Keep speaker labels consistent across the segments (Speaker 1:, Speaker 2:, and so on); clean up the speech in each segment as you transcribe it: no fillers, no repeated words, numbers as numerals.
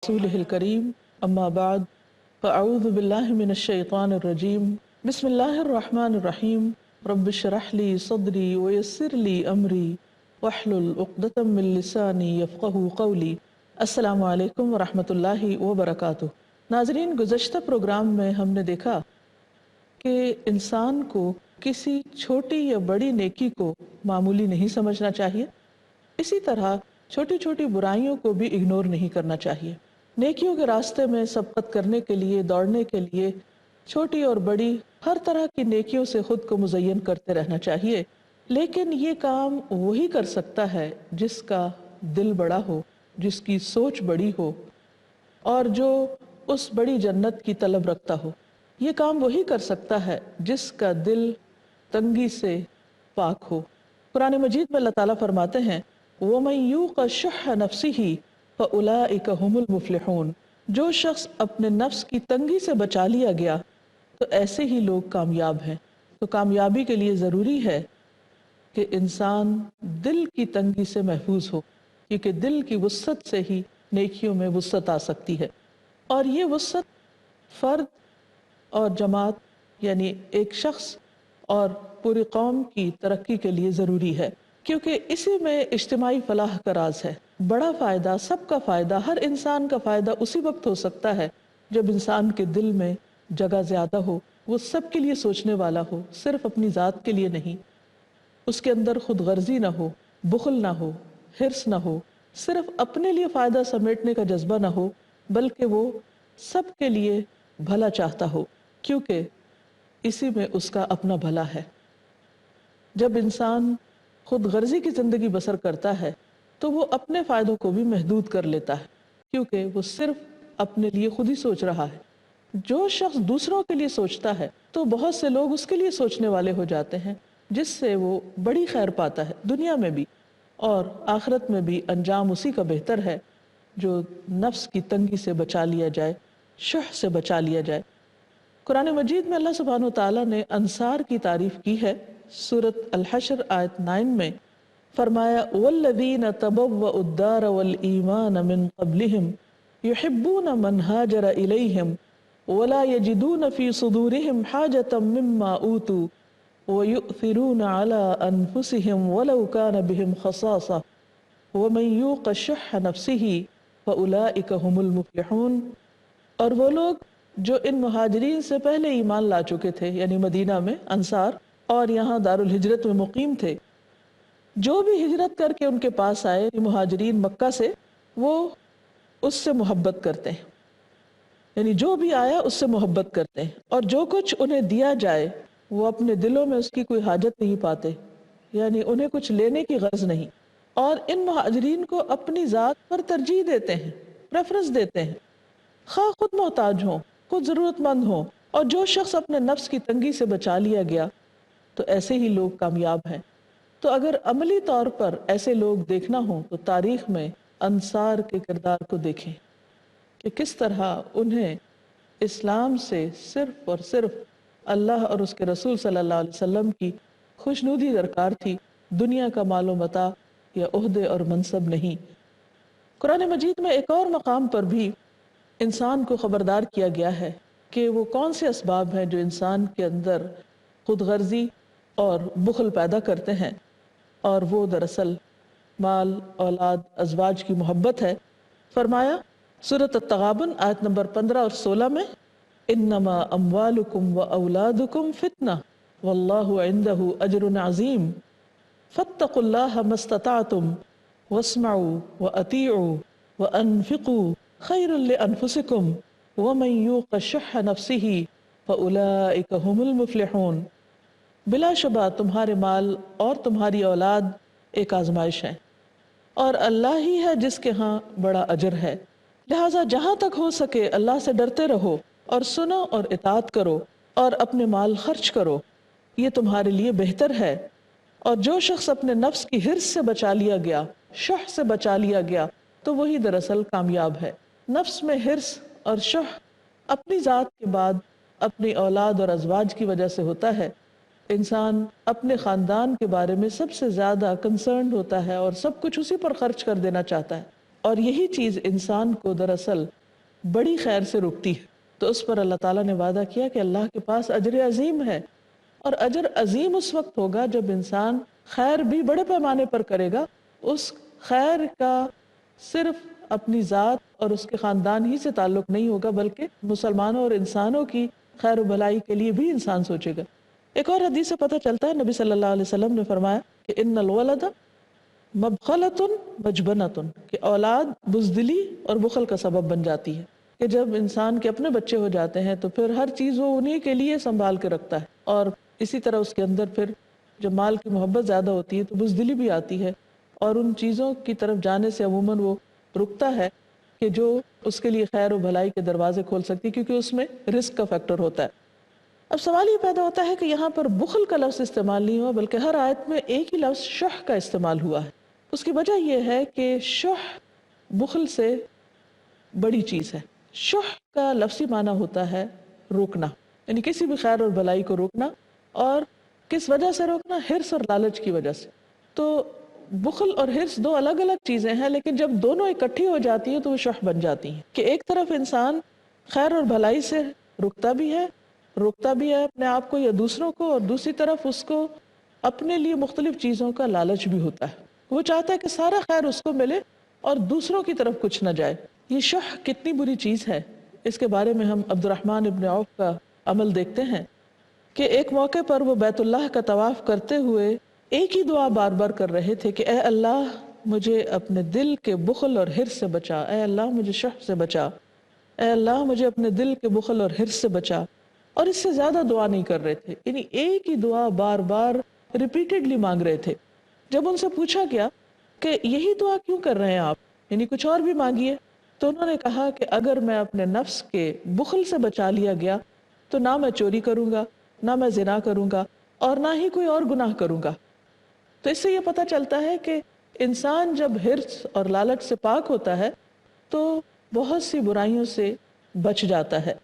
Speaker 1: رسوله الكريم أما بعد فأعوذ بالله من الشيطان الرجيم بسم الله الرحمن الرحيم رب اشرح لي صدري ويسر لي أمري واحلل عقدة من لساني يفقهوا قولي السلام علیکم ورحمۃ اللہ وبرکاتہ۔ ناظرین، گزشتہ پروگرام میں ہم نے دیکھا کہ انسان کو کسی چھوٹی یا بڑی نیکی کو معمولی نہیں سمجھنا چاہیے، اسی طرح چھوٹی چھوٹی برائیوں کو بھی اگنور نہیں کرنا چاہیے۔ نیکیوں کے راستے میں سبقت کرنے کے لیے، دوڑنے کے لیے چھوٹی اور بڑی ہر طرح کی نیکیوں سے خود کو مزین کرتے رہنا چاہیے، لیکن یہ کام وہی کر سکتا ہے جس کا دل بڑا ہو، جس کی سوچ بڑی ہو اور جو اس بڑی جنت کی طلب رکھتا ہو۔ یہ کام وہی کر سکتا ہے جس کا دل تنگی سے پاک ہو۔ قرآن مجید میں اللہ تعالیٰ فرماتے ہیں وَمَن يُوقَ شُحَّ نَفْسِهِ فَأُولَٰئِكَ هُمُ الْمُفْلِحُونَ، جو شخص اپنے نفس کی تنگی سے بچا لیا گیا تو ایسے ہی لوگ کامیاب ہیں۔ تو کامیابی کے لیے ضروری ہے کہ انسان دل کی تنگی سے محفوظ ہو، کیونکہ دل کی وسعت سے ہی نیکیوں میں وسعت آ سکتی ہے، اور یہ وسعت فرد اور جماعت یعنی ایک شخص اور پوری قوم کی ترقی کے لیے ضروری ہے، کیونکہ اسی میں اجتماعی فلاح کا راز ہے۔ بڑا فائدہ، سب کا فائدہ، ہر انسان کا فائدہ اسی وقت ہو سکتا ہے جب انسان کے دل میں جگہ زیادہ ہو، وہ سب کے لیے سوچنے والا ہو، صرف اپنی ذات کے لیے نہیں، اس کے اندر خود غرضی نہ ہو، بخل نہ ہو، حرص نہ ہو، صرف اپنے لیے فائدہ سمیٹنے کا جذبہ نہ ہو، بلکہ وہ سب کے لیے بھلا چاہتا ہو، کیونکہ اسی میں اس کا اپنا بھلا ہے۔ جب انسان خود غرضی کی زندگی بسر کرتا ہے تو وہ اپنے فائدوں کو بھی محدود کر لیتا ہے، کیونکہ وہ صرف اپنے لیے خود ہی سوچ رہا ہے۔ جو شخص دوسروں کے لیے سوچتا ہے تو بہت سے لوگ اس کے لیے سوچنے والے ہو جاتے ہیں، جس سے وہ بڑی خیر پاتا ہے، دنیا میں بھی اور آخرت میں بھی انجام اسی کا بہتر ہے جو نفس کی تنگی سے بچا لیا جائے، شح سے بچا لیا جائے۔ قرآن مجید میں اللہ سبحانہ وتعالیٰ نے انصار کی تعریف کی ہے۔ سورۃ الحشر آیت 9 میں فرمایا وَالَّذِينَ تَبَوَّئُوا الدَّارَ وَالْإِيمَانَ مِن قَبْلِهِمْ يُحِبُّونَ مَنْ هَاجَرَ إِلَيْهِمْ وَلَا يَجِدُونَ فِي صُدُورِهِمْ حَاجَةً مِّمَّا أُوتُوا وَيُؤْثِرُونَ عَلَىٰ أَنفُسِهِمْ وَلَوْ كَانَ بِهِمْ خَصَاصَةٌ وَمَن يُوقَ شُحَّ نَفْسِهِ فَأُولَٰئِكَ هُمُ الْمُفْلِحُونَ۔ اور وہ لوگ جو ان مہاجرین سے پہلے ایمان لا چکے تھے، یعنی مدینہ میں انصار اور یہاں دارالہجرت میں مقیم تھے، جو بھی ہجرت کر کے ان کے پاس آئے، یعنی مہاجرین مکہ سے، وہ اس سے محبت کرتے ہیں، یعنی جو بھی آیا اس سے محبت کرتے ہیں، اور جو کچھ انہیں دیا جائے وہ اپنے دلوں میں اس کی کوئی حاجت نہیں پاتے، یعنی انہیں کچھ لینے کی غرض نہیں، اور ان مہاجرین کو اپنی ذات پر ترجیح دیتے ہیں، پریفرنس دیتے ہیں، خواہ خود محتاج ہوں، خود ضرورت مند ہوں۔ اور جو شخص اپنے نفس کی تنگی سے بچا لیا گیا تو ایسے ہی لوگ کامیاب ہیں۔ تو اگر عملی طور پر ایسے لوگ دیکھنا ہوں تو تاریخ میں انصار کے کردار کو دیکھیں کہ کس طرح انہیں اسلام سے صرف اور صرف اللہ اور اس کے رسول صلی اللہ علیہ وسلم کی خوشنودی درکار تھی، دنیا کا مال و متاع یا عہدے اور منصب نہیں۔ قرآن مجید میں ایک اور مقام پر بھی انسان کو خبردار کیا گیا ہے کہ وہ کون سے اسباب ہیں جو انسان کے اندر خود غرضی اور بخل پیدا کرتے ہیں، اور وہ دراصل مال، اولاد، ازواج کی محبت ہے۔ فرمایا سورۃ التغابن آیت نمبر 15 اور 16 میں انما اموالکم واولادکم فتنہ واللہ عندہ اجر عظیم فاتقوا اللہ ما استطعتم واسمعوا واطیعوا وانفقوا خیر لانفسکم ومن یوق شح نفسہ فاولئک هم المفلحون۔ بلا شبہ تمہارے مال اور تمہاری اولاد ایک آزمائش ہے، اور اللہ ہی ہے جس کے ہاں بڑا اجر ہے، لہٰذا جہاں تک ہو سکے اللہ سے ڈرتے رہو اور سنو اور اطاعت کرو اور اپنے مال خرچ کرو، یہ تمہارے لیے بہتر ہے۔ اور جو شخص اپنے نفس کی حرص سے بچا لیا گیا، شح سے بچا لیا گیا، تو وہی دراصل کامیاب ہے۔ نفس میں حرص اور شح اپنی ذات کے بعد اپنی اولاد اور ازواج کی وجہ سے ہوتا ہے۔ انسان اپنے خاندان کے بارے میں سب سے زیادہ کنسرنڈ ہوتا ہے اور سب کچھ اسی پر خرچ کر دینا چاہتا ہے، اور یہی چیز انسان کو دراصل بڑی خیر سے روکتی ہے. تو اس پر اللہ تعالیٰ نے وعدہ کیا کہ اللہ کے پاس اجر عظیم ہے، اور اجر عظیم اس وقت ہوگا جب انسان خیر بھی بڑے پیمانے پر کرے گا. اس خیر کا صرف اپنی ذات اور اس کے خاندان ہی سے تعلق نہیں ہوگا، بلکہ مسلمانوں اور انسانوں کی خیر و بھلائی کے لیے بھی انسان سوچے گا. ایک اور حدیث سے پتہ چلتا ہے، نبی صلی اللہ علیہ وسلم نے فرمایا کہ ان الولد مبخلۃ مجبنۃ، کہ اولاد بزدلی اور بخل کا سبب بن جاتی ہے. کہ جب انسان کے اپنے بچے ہو جاتے ہیں تو پھر ہر چیز وہ انہی کے لیے سنبھال کے رکھتا ہے، اور اسی طرح اس کے اندر پھر جب مال کی محبت زیادہ ہوتی ہے تو بزدلی بھی آتی ہے، اور ان چیزوں کی طرف جانے سے عموماً وہ رکتا ہے کہ جو اس کے لیے خیر و بھلائی کے دروازے کھول سکتی، کیونکہ اس میں رزق کا فیکٹر ہوتا ہے. اب سوال یہ پیدا ہوتا ہے کہ یہاں پر بخل کا لفظ استعمال نہیں ہوا، بلکہ ہر آیت میں ایک ہی لفظ شح کا استعمال ہوا ہے. اس کی وجہ یہ ہے کہ شح بخل سے بڑی چیز ہے. شح کا لفظی معنی ہوتا ہے روکنا، یعنی کسی بھی خیر اور بھلائی کو روکنا. اور کس وجہ سے روکنا؟ حرص اور لالچ کی وجہ سے. تو بخل اور حرص دو الگ الگ چیزیں ہیں، لیکن جب دونوں اکٹھی ہو جاتی ہیں تو وہ شح بن جاتی ہیں. کہ ایک طرف انسان خیر اور بھلائی سے روکتا بھی ہے اپنے آپ کو یا دوسروں کو، اور دوسری طرف اس کو اپنے لیے مختلف چیزوں کا لالچ بھی ہوتا ہے. وہ چاہتا ہے کہ سارا خیر اس کو ملے اور دوسروں کی طرف کچھ نہ جائے. یہ شح کتنی بری چیز ہے، اس کے بارے میں ہم عبد الرحمن ابن عوف کا عمل دیکھتے ہیں کہ ایک موقع پر وہ بیت اللہ کا طواف کرتے ہوئے ایک ہی دعا بار بار کر رہے تھے کہ اے اللہ مجھے اپنے دل کے بخل اور حرص سے بچا، اے اللہ مجھے شح سے بچا، اے اللہ مجھے اپنے دل کے بخل اور حرص سے بچا. اور اس سے زیادہ دعا نہیں کر رہے تھے، یعنی ایک ہی دعا بار بار ریپیٹڈلی مانگ رہے تھے. جب ان سے پوچھا گیا کہ یہی دعا کیوں کر رہے ہیں آپ، یعنی کچھ اور بھی مانگیے، تو انہوں نے کہا کہ اگر میں اپنے نفس کے بخل سے بچا لیا گیا تو نہ میں چوری کروں گا، نہ میں زنا کروں گا، اور نہ ہی کوئی اور گناہ کروں گا. تو اس سے یہ پتہ چلتا ہے کہ انسان جب حرص اور لالچ سے پاک ہوتا ہے تو بہت سی برائیوں سے بچ جاتا ہے.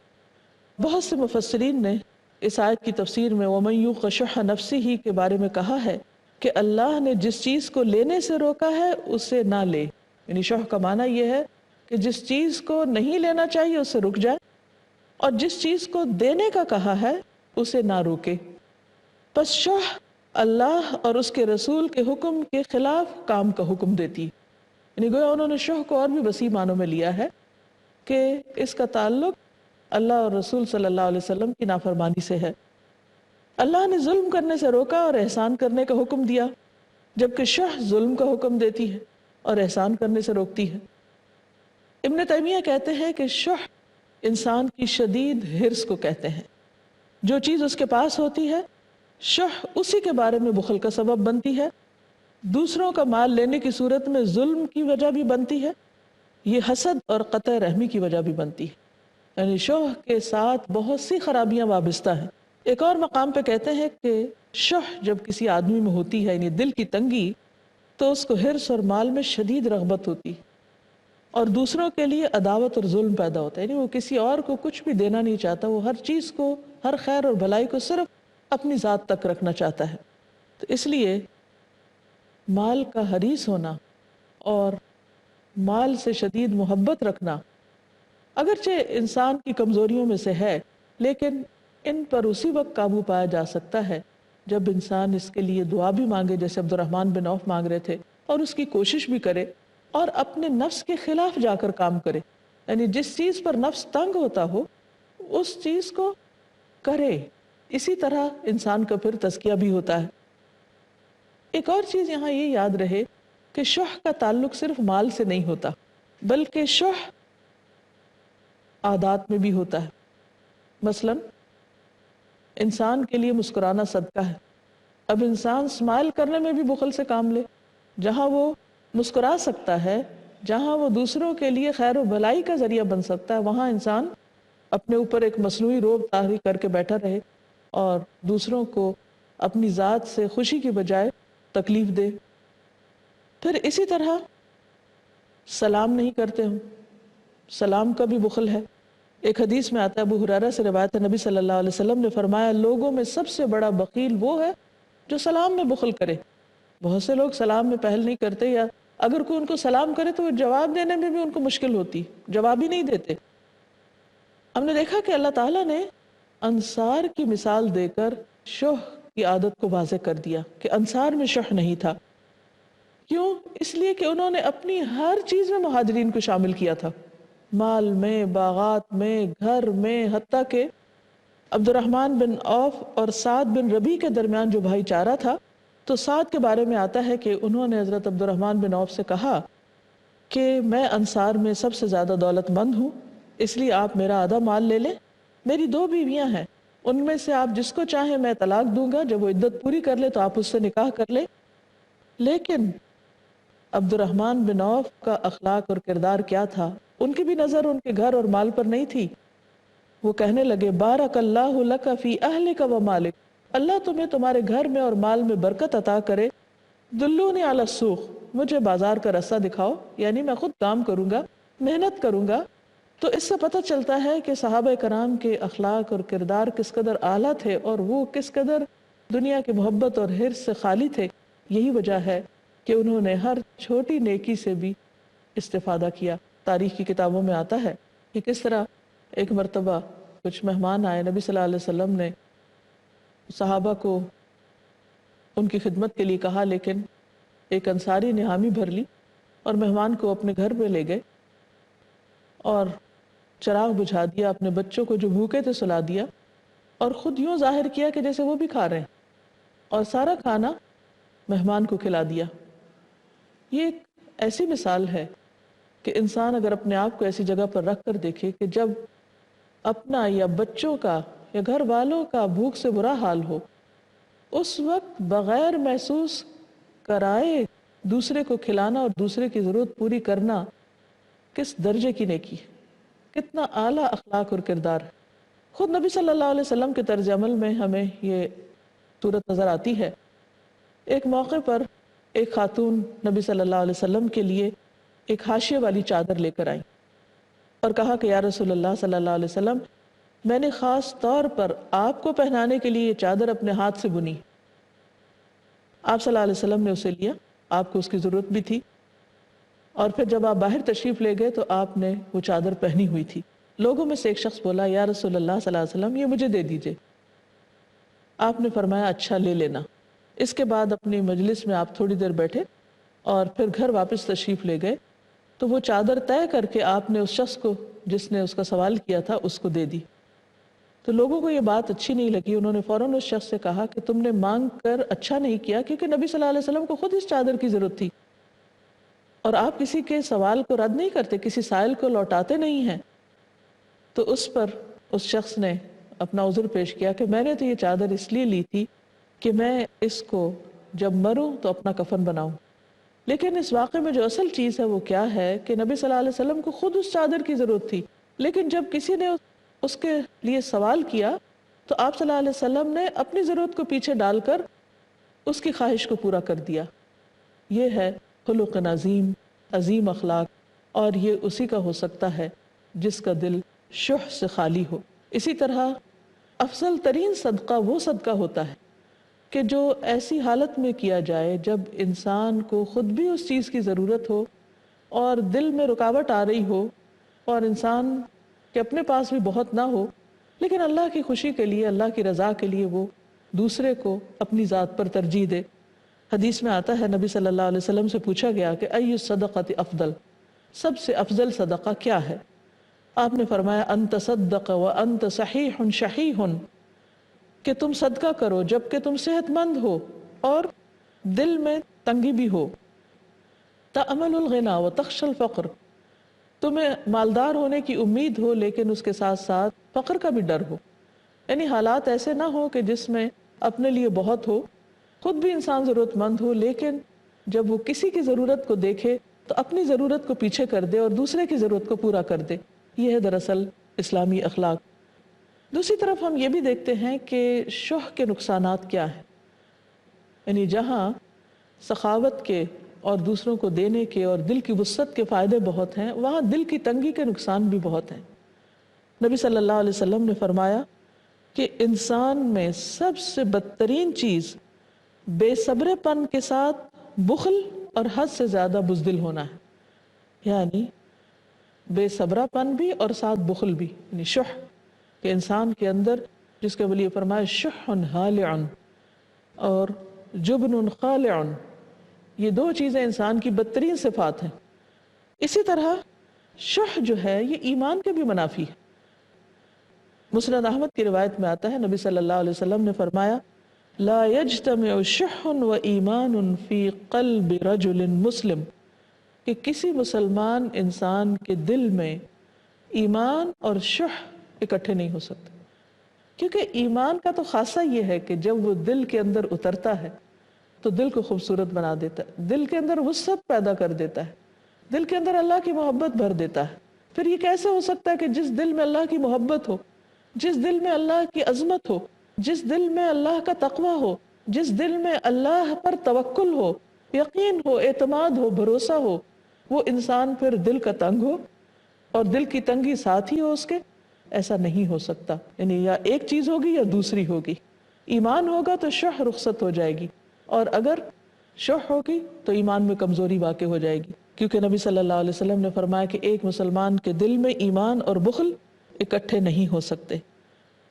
Speaker 1: بہت سے مفسرین نے اس آیت کی تفسیر میں وَمَن یُوقَ شُحَّ نَفْسِهِ کے بارے میں کہا ہے کہ اللہ نے جس چیز کو لینے سے روکا ہے اسے نہ لے. یعنی شح کا معنی یہ ہے کہ جس چیز کو نہیں لینا چاہیے اسے رک جائے، اور جس چیز کو دینے کا کہا ہے اسے نہ روکے. پس شح اللہ اور اس کے رسول کے حکم کے خلاف کام کا حکم دیتی. یعنی گویا انہوں نے شح کو اور بھی وسیع معنوں میں لیا ہے کہ اس کا تعلق اللہ اور رسول صلی اللہ علیہ وسلم کی نافرمانی سے ہے. اللہ نے ظلم کرنے سے روکا اور احسان کرنے کا حکم دیا، جبکہ شح ظلم کا حکم دیتی ہے اور احسان کرنے سے روکتی ہے. ابن تیمیہ کہتے ہیں کہ شح انسان کی شدید حرص کو کہتے ہیں. جو چیز اس کے پاس ہوتی ہے شح اسی کے بارے میں بخل کا سبب بنتی ہے. دوسروں کا مال لینے کی صورت میں ظلم کی وجہ بھی بنتی ہے. یہ حسد اور قطع رحمی کی وجہ بھی بنتی ہے. یعنی شح کے ساتھ بہت سی خرابیاں وابستہ ہیں. ایک اور مقام پہ کہتے ہیں کہ شح جب کسی آدمی میں ہوتی ہے، یعنی دل کی تنگی، تو اس کو حرص اور مال میں شدید رغبت ہوتی اور دوسروں کے لیے عداوت اور ظلم پیدا ہوتا ہے. یعنی وہ کسی اور کو کچھ بھی دینا نہیں چاہتا، وہ ہر چیز کو، ہر خیر اور بھلائی کو صرف اپنی ذات تک رکھنا چاہتا ہے. تو اس لیے مال کا حریص ہونا اور مال سے شدید محبت رکھنا اگرچہ انسان کی کمزوریوں میں سے ہے، لیکن ان پر اسی وقت قابو پایا جا سکتا ہے جب انسان اس کے لیے دعا بھی مانگے، جیسے عبد الرحمن بن عوف مانگ رہے تھے، اور اس کی کوشش بھی کرے اور اپنے نفس کے خلاف جا کر کام کرے. یعنی جس چیز پر نفس تنگ ہوتا ہو اس چیز کو کرے. اسی طرح انسان کا پھر تزکیہ بھی ہوتا ہے. ایک اور چیز یہاں یہ یاد رہے کہ شح کا تعلق صرف مال سے نہیں ہوتا، بلکہ شح عادات میں بھی ہوتا ہے. مثلا انسان کے لیے مسکرانا صدقہ ہے. اب انسان اسمائل کرنے میں بھی بخل سے کام لے. جہاں وہ مسکرا سکتا ہے، جہاں وہ دوسروں کے لیے خیر و بھلائی کا ذریعہ بن سکتا ہے، وہاں انسان اپنے اوپر ایک مصنوعی روب طاری کر کے بیٹھا رہے اور دوسروں کو اپنی ذات سے خوشی کی بجائے تکلیف دے. پھر اسی طرح سلام نہیں کرتے ہوں، سلام کا بھی بخل ہے. ایک حدیث میں آتا ہے، ابو ہریرہ سے روایت ہے، نبی صلی اللہ علیہ وسلم نے فرمایا لوگوں میں سب سے بڑا بخیل وہ ہے جو سلام میں بخل کرے. بہت سے لوگ سلام میں پہل نہیں کرتے یا اگر کوئی ان کو سلام کرے تو وہ جواب دینے میں بھی ان کو مشکل ہوتی، جواب ہی نہیں دیتے۔ ہم نے دیکھا کہ اللہ تعالیٰ نے انصار کی مثال دے کر شح کی عادت کو واضح کر دیا کہ انصار میں شح نہیں تھا۔ کیوں؟ اس لیے کہ انہوں نے اپنی ہر چیز میں مہاجرین کو شامل کیا تھا، مال میں، باغات میں، گھر میں، حتیٰ کہ عبد الرحمن بن عوف اور سعد بن ربیع کے درمیان جو بھائی چارہ تھا، تو سعد کے بارے میں آتا ہے کہ انہوں نے حضرت عبد الرحمن بن عوف سے کہا کہ میں انصار میں سب سے زیادہ دولت مند ہوں، اس لیے آپ میرا آدھا مال لے لیں، میری 2 بیویاں ہیں، ان میں سے آپ جس کو چاہیں میں طلاق دوں گا، جب وہ عدت پوری کر لے تو آپ اس سے نکاح کر لیں۔ لیکن عبد الرحمن بن عوف کا اخلاق اور کردار کیا تھا؟ ان کی بھی نظر ان کے گھر اور مال پر نہیں تھی۔ وہ کہنے لگے بارک اللہ لک فی اہلک و مالک، اللہ تمہیں تمہارے گھر میں اور مال میں برکت عطا کرے، دلونی علی السوق، مجھے بازار کا راستہ دکھاؤ، یعنی میں خود کام کروں گا، محنت کروں گا۔ تو اس سے پتہ چلتا ہے کہ صحابہ کرام کے اخلاق اور کردار کس قدر اعلیٰ تھے اور وہ کس قدر دنیا کی محبت اور حرص سے خالی تھے۔ یہی وجہ ہے کہ انہوں نے ہر چھوٹی نیکی سے بھی استفادہ کیا۔ تاریخ کی کتابوں میں آتا ہے کہ کس طرح ایک مرتبہ کچھ مہمان آئے، نبی صلی اللہ علیہ وسلم نے صحابہ کو ان کی خدمت کے لیے کہا، لیکن ایک انصاری نے حامی بھر لی اور مہمان کو اپنے گھر پہ لے گئے اور چراغ بجھا دیا، اپنے بچوں کو جو بھوکے تھے سلا دیا، اور خود یوں ظاہر کیا کہ جیسے وہ بھی کھا رہے ہیں، اور سارا کھانا مہمان کو کھلا دیا۔ یہ ایک ایسی مثال ہے کہ انسان اگر اپنے آپ کو ایسی جگہ پر رکھ کر دیکھے کہ جب اپنا یا بچوں کا یا گھر والوں کا بھوک سے برا حال ہو، اس وقت بغیر محسوس کرائے دوسرے کو کھلانا اور دوسرے کی ضرورت پوری کرنا کس درجے کی نیکی ہے، کتنا اعلیٰ اخلاق اور کردار ہے۔ خود نبی صلی اللہ علیہ وسلم کے طرز عمل میں ہمیں یہ صورت نظر آتی ہے۔ ایک موقع پر ایک خاتون نبی صلی اللہ علیہ وسلم کے لیے ایک حاشیے والی چادر لے کر آئی اور کہا کہ یا رسول اللہ صلی اللہ علیہ وسلم، میں نے خاص طور پر آپ کو پہنانے کے لیے یہ چادر اپنے ہاتھ سے بنی۔ آپ صلی اللہ علیہ وسلم نے اسے لیا، آپ کو اس کی ضرورت بھی تھی، اور پھر جب آپ باہر تشریف لے گئے تو آپ نے وہ چادر پہنی ہوئی تھی۔ لوگوں میں سے ایک شخص بولا یا رسول اللہ صلی اللہ علیہ وسلم، یہ مجھے دے دیجئے۔ آپ نے فرمایا اچھا لے لینا۔ اس کے بعد اپنی مجلس میں آپ تھوڑی دیر بیٹھے اور پھر گھر واپس تشریف لے گئے تو وہ چادر طے کر کے آپ نے اس شخص کو جس نے اس کا سوال کیا تھا اس کو دے دی۔ تو لوگوں کو یہ بات اچھی نہیں لگی، انہوں نے فوراً اس شخص سے کہا کہ تم نے مانگ کر اچھا نہیں کیا، کیونکہ نبی صلی اللہ علیہ وسلم کو خود اس چادر کی ضرورت تھی، اور آپ کسی کے سوال کو رد نہیں کرتے، کسی سائل کو لوٹاتے نہیں ہیں۔ تو اس پر اس شخص نے اپنا عذر پیش کیا کہ میں نے تو یہ چادر اس لیے لی تھی کہ میں اس کو جب مروں تو اپنا کفن بناؤں۔ لیکن اس واقعے میں جو اصل چیز ہے وہ کیا ہے کہ نبی صلی اللہ علیہ وسلم کو خود اس چادر کی ضرورت تھی، لیکن جب کسی نے اس کے لیے سوال کیا تو آپ صلی اللہ علیہ وسلم نے اپنی ضرورت کو پیچھے ڈال کر اس کی خواہش کو پورا کر دیا۔ یہ ہے خلق عظیم، عظیم اخلاق، اور یہ اسی کا ہو سکتا ہے جس کا دل شح سے خالی ہو۔ اسی طرح افضل ترین صدقہ وہ صدقہ ہوتا ہے کہ جو ایسی حالت میں کیا جائے جب انسان کو خود بھی اس چیز کی ضرورت ہو اور دل میں رکاوٹ آ رہی ہو اور انسان کے اپنے پاس بھی بہت نہ ہو، لیکن اللہ کی خوشی کے لیے، اللہ کی رضا کے لیے وہ دوسرے کو اپنی ذات پر ترجیح دے۔ حدیث میں آتا ہے نبی صلی اللہ علیہ وسلم سے پوچھا گیا کہ ای الصدقۃ افضل، سب سے افضل صدقہ کیا ہے؟ آپ نے فرمایا ان تصدق وانت صحیح شحیح، کہ تم صدقہ کرو جبکہ تم صحت مند ہو اور دل میں تنگی بھی ہو۔ تأمل الغنا وتخشى الفقر، تمہیں مالدار ہونے کی امید ہو لیکن اس کے ساتھ ساتھ فقر کا بھی ڈر ہو، یعنی حالات ایسے نہ ہو کہ جس میں اپنے لیے بہت ہو، خود بھی انسان ضرورت مند ہو، لیکن جب وہ کسی کی ضرورت کو دیکھے تو اپنی ضرورت کو پیچھے کر دے اور دوسرے کی ضرورت کو پورا کر دے۔ یہ ہے دراصل اسلامی اخلاق۔ دوسری طرف ہم یہ بھی دیکھتے ہیں کہ شح کے نقصانات کیا ہیں، یعنی جہاں سخاوت کے اور دوسروں کو دینے کے اور دل کی وسعت کے فائدے بہت ہیں، وہاں دل کی تنگی کے نقصان بھی بہت ہیں۔ نبی صلی اللہ علیہ وسلم نے فرمایا کہ انسان میں سب سے بدترین چیز بے صبر پن کے ساتھ بخل اور حد سے زیادہ بزدل ہونا ہے، یعنی بے صبرا پن بھی اور ساتھ بخل بھی، یعنی شح کہ انسان کے اندر، جس کے لیے فرمایا شح ہالع اور جبن خالع، یہ دو چیزیں انسان کی بدترین صفات ہیں۔ اسی طرح شح جو ہے یہ ایمان کے بھی منافی ہے۔ مسند احمد کی روایت میں آتا ہے، نبی صلی اللہ علیہ وسلم نے فرمایا لا یجتمع شح و ایمان فی قلب رجل مسلم، کہ کسی مسلمان انسان کے دل میں ایمان اور شح اکٹھے نہیں ہو سکتے، کیونکہ ایمان کا تو خاصہ یہ ہے کہ جب وہ دل کے اندر اترتا ہے تو دل کو خوبصورت بنا دیتا ہے، دل کے اندر وسعت پیدا کر دیتا ہے، دل کے اندر اللہ کی محبت بھر دیتا ہے۔ پھر یہ کیسے ہو سکتا ہے کہ جس دل میں اللہ کی محبت ہو، جس دل میں اللہ کی عظمت ہو، جس دل میں اللہ کا تقوی ہو، جس دل میں اللہ پر توکل ہو، یقین ہو، اعتماد ہو، بھروسہ ہو، وہ انسان پھر دل کا تنگ ہو اور دل کی تنگی ساتھ ہی ہو اس کے؟ ایسا نہیں ہو سکتا، یعنی یا ایک چیز ہوگی یا دوسری ہوگی۔ ایمان ہوگا تو شح رخصت ہو جائے گی، اور اگر شح ہوگی تو ایمان میں کمزوری واقع ہو جائے گی، کیونکہ نبی صلی اللہ علیہ وسلم نے فرمایا کہ ایک مسلمان کے دل میں ایمان اور بخل اکٹھے نہیں ہو سکتے۔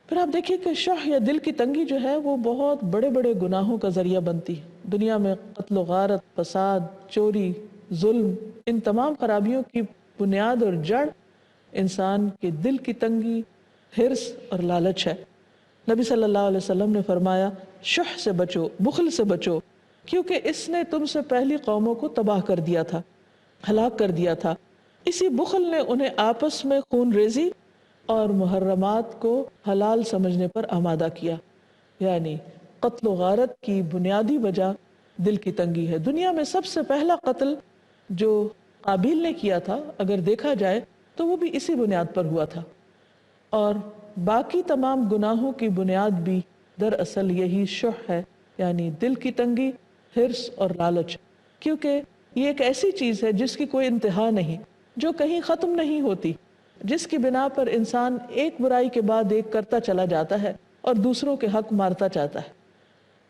Speaker 1: پھر آپ دیکھیے کہ شح یا دل کی تنگی جو ہے وہ بہت بڑے بڑے گناہوں کا ذریعہ بنتی ہے۔ دنیا میں قتل و غارت، فساد، چوری، ظلم، ان تمام خرابیوں کی بنیاد اور جڑ انسان کے دل کی تنگی، حرص اور لالچ ہے۔ نبی صلی اللہ علیہ وسلم نے فرمایا شح سے بچو، بخل سے بچو، کیونکہ اس نے تم سے پہلی قوموں کو تباہ کر دیا تھا، ہلاک کر دیا تھا۔ اسی بخل نے انہیں آپس میں خون ریزی اور محرمات کو حلال سمجھنے پر آمادہ کیا، یعنی قتل و غارت کی بنیادی وجہ دل کی تنگی ہے۔ دنیا میں سب سے پہلا قتل جو قابیل نے کیا تھا، اگر دیکھا جائے تو وہ بھی اسی بنیاد پر ہوا تھا، اور باقی تمام گناہوں کی بنیاد بھی دراصل یہی شح ہے، یعنی دل کی تنگی، حرص اور لالچ، کیونکہ یہ ایک ایسی چیز ہے جس کی کوئی انتہا نہیں، جو کہیں ختم نہیں ہوتی، جس کی بنا پر انسان ایک برائی کے بعد ایک کرتا چلا جاتا ہے اور دوسروں کے حق مارتا چاہتا ہے۔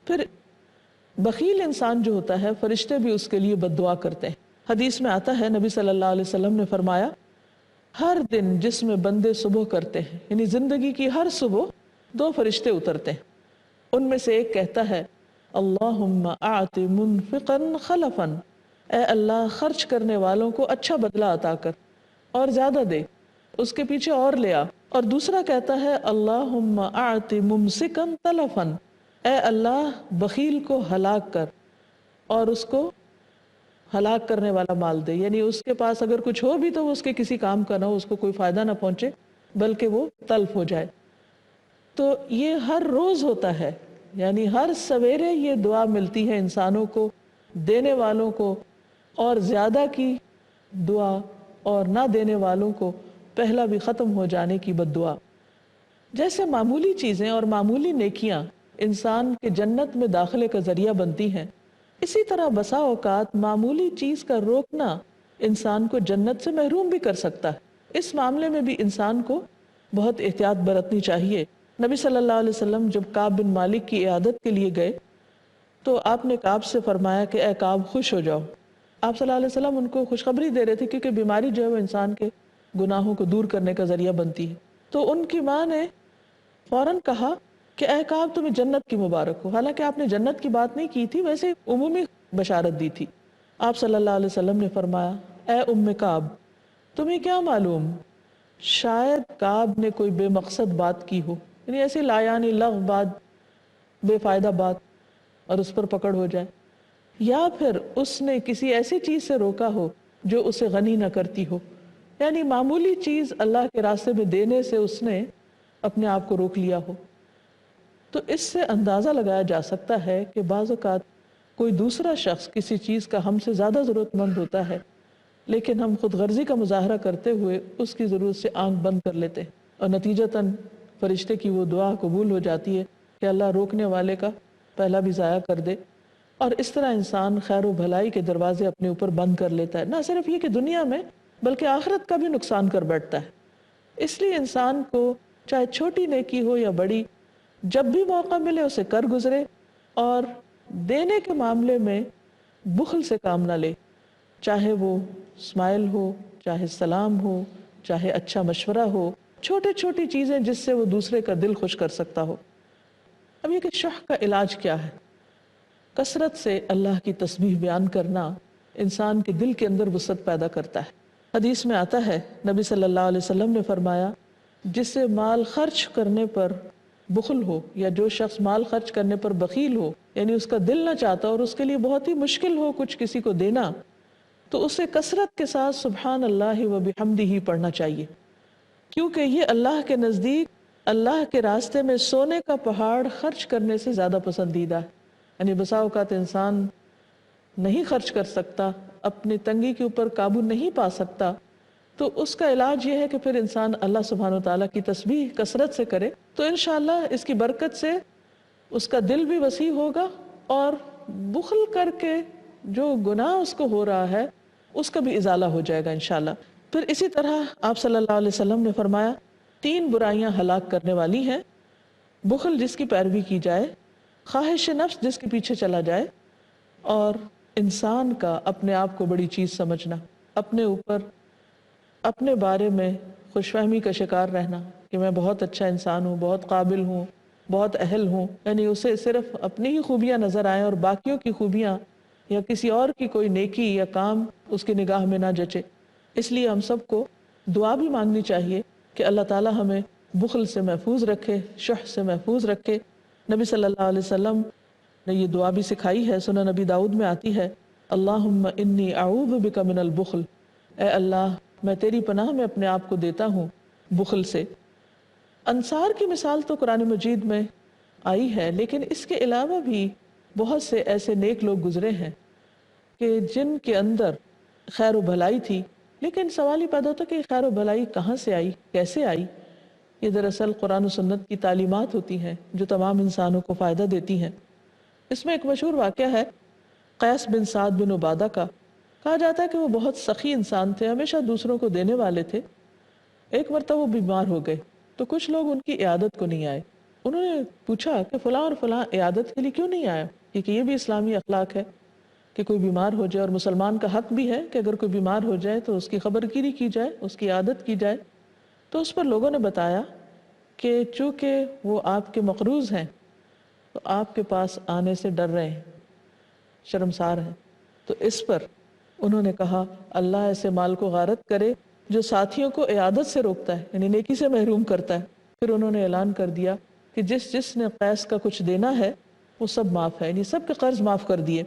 Speaker 1: پھر بخیل انسان جو ہوتا ہے، فرشتے بھی اس کے لیے بد دعا کرتے ہیں۔ حدیث میں آتا ہے، نبی صلی اللہ علیہ وسلم نے فرمایا ہر دن جس میں بندے صبح کرتے ہیں، یعنی زندگی کی ہر صبح دو فرشتے اترتے ہیں، ان میں سے ایک کہتا ہے اللہم اعط منفقا خلفا، اے اللہ خرچ کرنے والوں کو اچھا بدلہ عطا کر اور زیادہ دے، اس کے پیچھے اور لے آ۔ اور دوسرا کہتا ہے اللہم اعط ممسکا تلفا، اے اللہ بخیل کو ہلاک کر اور اس کو ہلاک کرنے والا مال دے، یعنی اس کے پاس اگر کچھ ہو بھی تو وہ اس کے کسی کام کا نہ ہو، اس کو کوئی فائدہ نہ پہنچے بلکہ وہ تلف ہو جائے۔ تو یہ ہر روز ہوتا ہے، یعنی ہر سویرے یہ دعا ملتی ہے انسانوں کو، دینے والوں کو، اور زیادہ کی دعا اور نہ دینے والوں کو پہلا بھی ختم ہو جانے کی بد دعا۔ جیسے معمولی چیزیں اور معمولی نیکیاں انسان کے جنت میں داخلے کا ذریعہ بنتی ہیں، اسی طرح بسا اوقات معمولی چیز کا روکنا انسان کو جنت سے محروم بھی کر سکتا ہے۔ اس معاملے میں بھی انسان کو بہت احتیاط برتنی چاہیے۔ نبی صلی اللہ علیہ وسلم جب کعب بن مالک کی عیادت کے لیے گئے تو آپ نے کعب سے فرمایا کہ اے کعب خوش ہو جاؤ۔ آپ صلی اللہ علیہ وسلم ان کو خوشخبری دے رہے تھے، کیونکہ بیماری جو ہے وہ انسان کے گناہوں کو دور کرنے کا ذریعہ بنتی ہے۔ تو ان کی ماں نے فوراً کہا کہ اے کعب تمہیں جنت کی مبارک ہو، حالانکہ آپ نے جنت کی بات نہیں کی تھی، ویسے عمومی بشارت دی تھی۔ آپ صلی اللہ علیہ وسلم نے فرمایا اے ام کعب تمہیں کیا معلوم، شاید کعب نے کوئی بے مقصد بات کی ہو، یعنی ایسی لا یعنی لغو بات، بے فائدہ بات، اور اس پر پکڑ ہو جائے، یا پھر اس نے کسی ایسی چیز سے روکا ہو جو اسے غنی نہ کرتی ہو، یعنی معمولی چیز اللہ کے راستے میں دینے سے اس نے اپنے آپ کو روک لیا ہو۔ تو اس سے اندازہ لگایا جا سکتا ہے کہ بعض اوقات کوئی دوسرا شخص کسی چیز کا ہم سے زیادہ ضرورت مند ہوتا ہے، لیکن ہم خود غرضی کا مظاہرہ کرتے ہوئے اس کی ضرورت سے آنکھ بند کر لیتے ہیں، اور نتیجتاً فرشتے کی وہ دعا قبول ہو جاتی ہے کہ اللہ روکنے والے کا پہلا بھی ضائع کر دے، اور اس طرح انسان خیر و بھلائی کے دروازے اپنے اوپر بند کر لیتا ہے، نہ صرف یہ کہ دنیا میں بلکہ آخرت کا بھی نقصان کر بیٹھتا ہے۔ اس لیے انسان کو چاہے چھوٹی نیکی ہو یا بڑی، جب بھی موقع ملے اسے کر گزرے، اور دینے کے معاملے میں بخل سے کام نہ لے، چاہے وہ اسمائل ہو، چاہے سلام ہو، چاہے اچھا مشورہ ہو، چھوٹی چھوٹی چیزیں جس سے وہ دوسرے کا دل خوش کر سکتا ہو۔ اب یہ کہ شح کا علاج کیا ہے؟ کثرت سے اللہ کی تسبیح بیان کرنا انسان کے دل کے اندر وسعت پیدا کرتا ہے۔ حدیث میں آتا ہے، نبی صلی اللہ علیہ وسلم نے فرمایا، جس سے مال خرچ کرنے پر بخل ہو، یا جو شخص مال خرچ کرنے پر بخیل ہو، یعنی اس کا دل نہ چاہتا اور اس کے لیے بہت ہی مشکل ہو کچھ کسی کو دینا، تو اسے کثرت کے ساتھ سبحان اللہ و بحمدہ پڑھنا چاہیے، کیونکہ یہ اللہ کے نزدیک اللہ کے راستے میں سونے کا پہاڑ خرچ کرنے سے زیادہ پسندیدہ ہے۔ یعنی بسا اوقات انسان نہیں خرچ کر سکتا، اپنی تنگی کے اوپر قابو نہیں پا سکتا، تو اس کا علاج یہ ہے کہ پھر انسان اللہ سبحانہ وتعالیٰ کی تسبیح کثرت سے کرے، تو انشاءاللہ اس کی برکت سے اس کا دل بھی وسیع ہوگا، اور بخل کر کے جو گناہ اس کو ہو رہا ہے اس کا بھی ازالہ ہو جائے گا انشاءاللہ۔ پھر اسی طرح آپ صلی اللہ علیہ وسلم نے فرمایا، 3 برائیاں ہلاک کرنے والی ہیں: بخل جس کی پیروی کی جائے، خواہش نفس جس کے پیچھے چلا جائے، اور انسان کا اپنے آپ کو بڑی چیز سمجھنا، اپنے اوپر اپنے بارے میں خوش فہمی کا شکار رہنا کہ میں بہت اچھا انسان ہوں، بہت قابل ہوں، بہت اہل ہوں، یعنی اسے صرف اپنی ہی خوبیاں نظر آئیں اور باقیوں کی خوبیاں یا کسی اور کی کوئی نیکی یا کام اس کی نگاہ میں نہ جچے۔ اس لیے ہم سب کو دعا بھی مانگنی چاہیے کہ اللہ تعالی ہمیں بخل سے محفوظ رکھے، شح سے محفوظ رکھے۔ نبی صلی اللہ علیہ وسلم نے یہ دعا بھی سکھائی ہے، سنن نبی داؤد میں آتی ہے، اللہم انی اعوذ بک من البخل، اے اللہ میں تیری پناہ میں اپنے آپ کو دیتا ہوں بخل سے۔ انصار کی مثال تو قرآن مجید میں آئی ہے، لیکن اس کے علاوہ بھی بہت سے ایسے نیک لوگ گزرے ہیں کہ جن کے اندر خیر و بھلائی تھی، لیکن سوال ہی پیدا ہوتا کہ یہ خیر و بھلائی کہاں سے آئی، کیسے آئی؟ یہ دراصل قرآن و سنت کی تعلیمات ہوتی ہیں جو تمام انسانوں کو فائدہ دیتی ہیں۔ اس میں ایک مشہور واقعہ ہے قیس بن سعد بن عبادہ کا۔ کہا جاتا ہے کہ وہ بہت سخی انسان تھے، ہمیشہ دوسروں کو دینے والے تھے۔ ایک مرتبہ وہ بیمار ہو گئے تو کچھ لوگ ان کی عیادت کو نہیں آئے۔ انہوں نے پوچھا کہ فلاں اور فلاں عیادت کے لیے کیوں نہیں آیا، کیونکہ یہ بھی اسلامی اخلاق ہے کہ کوئی بیمار ہو جائے، اور مسلمان کا حق بھی ہے کہ اگر کوئی بیمار ہو جائے تو اس کی خبر گیری کی جائے، اس کی عیادت کی جائے۔ تو اس پر لوگوں نے بتایا کہ چونکہ وہ آپ کے مقروض ہیں تو آپ کے پاس آنے سے ڈر رہے ہیں، شرمسار ہیں۔ تو اس پر انہوں نے کہا، اللہ ایسے مال کو غارت کرے جو ساتھیوں کو عیادت سے روکتا ہے، یعنی نیکی سے محروم کرتا ہے۔ پھر انہوں نے اعلان کر دیا کہ جس نے قیس کا کچھ دینا ہے وہ سب معاف ہے، یعنی سب کے قرض معاف کر دیے۔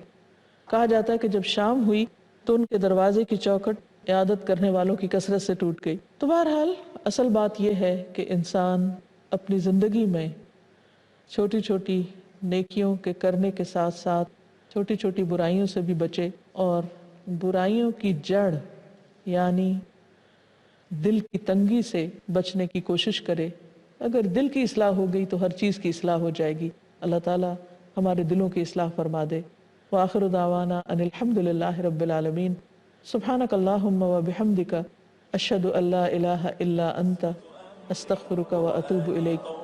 Speaker 1: کہا جاتا ہے کہ جب شام ہوئی تو ان کے دروازے کی چوکھٹ عیادت کرنے والوں کی کثرت سے ٹوٹ گئی۔ تو بہرحال اصل بات یہ ہے کہ انسان اپنی زندگی میں چھوٹی چھوٹی نیکیوں کے کرنے کے ساتھ ساتھ چھوٹی چھوٹی برائیوں سے بھی بچے، اور برائیوں کی جڑ یعنی دل کی تنگی سے بچنے کی کوشش کرے۔ اگر دل کی اصلاح ہو گئی تو ہر چیز کی اصلاح ہو جائے گی۔ اللہ تعالی ہمارے دلوں کی اصلاح فرما دے۔ وآخر دعوانا ان الحمد للہ رب العالمین۔ سبحانک اللہم و بحمدک، اشہد ان لا الہ الا انت، استغفرک و اتوب الیک۔